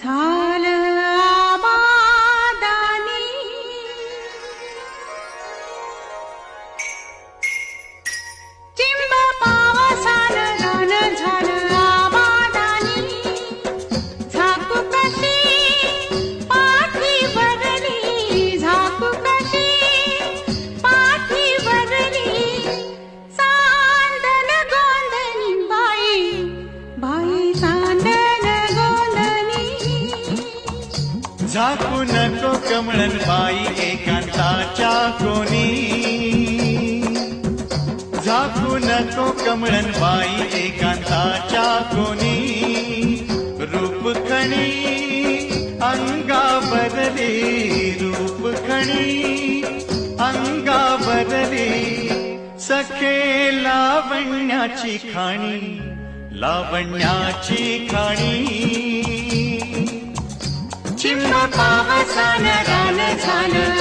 झालं आबादानी चिंब पावसानं रान झालं आबादानी झाकू कशी पाठी भरली झाकू कशी पाठी भरली सांदन गोंधनी बाई बाई सांदन गोंधनी झाकू नको कमळन बाई एकांताच्या कोणी झाकू नको कमळन बाई एकांताच्या कोणी रूप खणी अंगा बदले रूप खणी अंगा बदले सखे लावण्याची खाणी लावण्याची खाणी चिंब पावसानं रान झालं